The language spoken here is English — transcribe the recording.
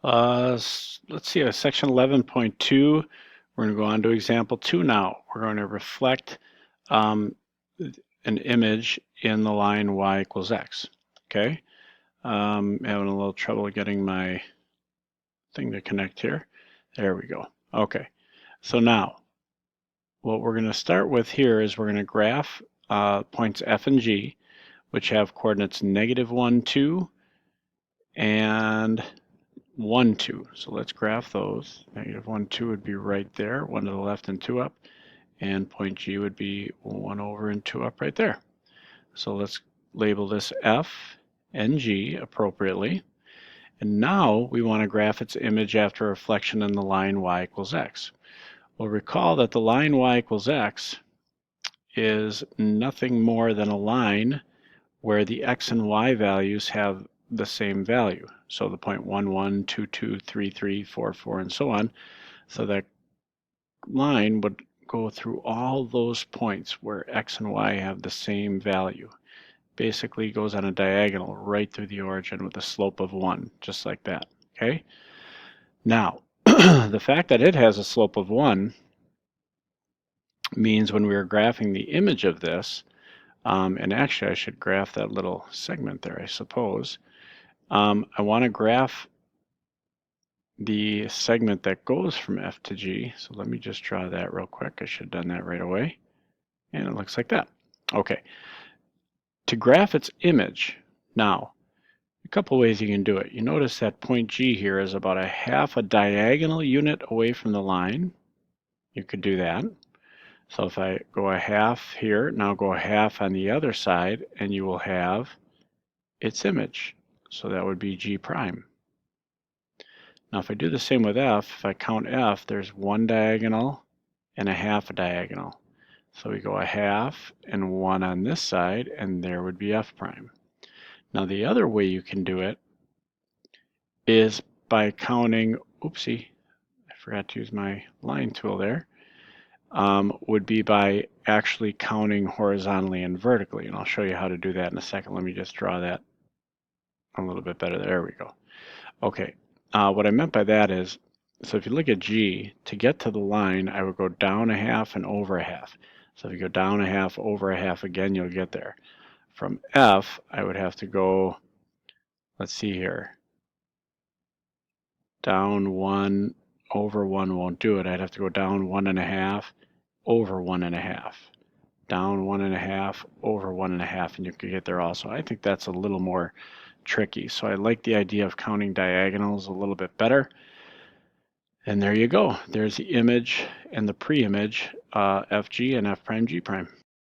Let's see, section 11.2, we're going to go on to example 2 now. We're going to reflect um, an image in the line y equals x. Okay, having a little trouble getting my thing to connect here. There we go. Okay, so now what we're going to start with here is we're going to graph points f and g, which have coordinates -1, 2, and 1, 2. So let's graph those. -1, 2 would be right there, 1 to the left and 2 up. And point G would be 1 over and 2 up right there. So let's label this F and G appropriately. And now we want to graph its image after reflection in the line y equals x. Well, recall that the line y equals x is nothing more than a line where the x and y values have the same value. So the point 1, 1, 2, 2, 3, 3, 4, 4, and so on. So that line would go through all those points where x and y have the same value. Basically goes on a diagonal right through the origin with a slope of 1, just like that. Okay? Now, the fact that it has a slope of 1 means when we are graphing the image of this, and actually I should graph that little segment there, I suppose. I want to graph the segment that goes from F to G. So let me just draw that real quick. I should have done that right away. And it looks like that. Okay. To graph its image, now, a couple ways you can do it. You notice that point G here is about a half a diagonal unit away from the line. You could do that. So if I go a half here, now go a half on the other side, and you will have its image. So that would be G prime. Now if I do the same with F, if I count F, there's one diagonal and a half a diagonal. So we go a half and 1 on this side, and there would be F prime. Now the other way you can do it is by counting, oopsie, I forgot to use my line tool there, would be by actually counting horizontally and vertically. And I'll show you how to do that in a second. Let me just draw that a little bit better. There we go. Okay, what I meant by that is, so if you look at G, to get to the line, I would go down a half and over a half. So if you go down a half, over a half again, you'll get there. From F, I would have to go, let's see here, down 1, over 1 won't do it. I'd have to go down 1.5, over 1.5, down 1.5, over 1.5, and you could get there also. I think that's a little more tricky. So I like the idea of counting diagonals a little bit better. And there you go. There's the image and the pre-image, FG and F prime G prime.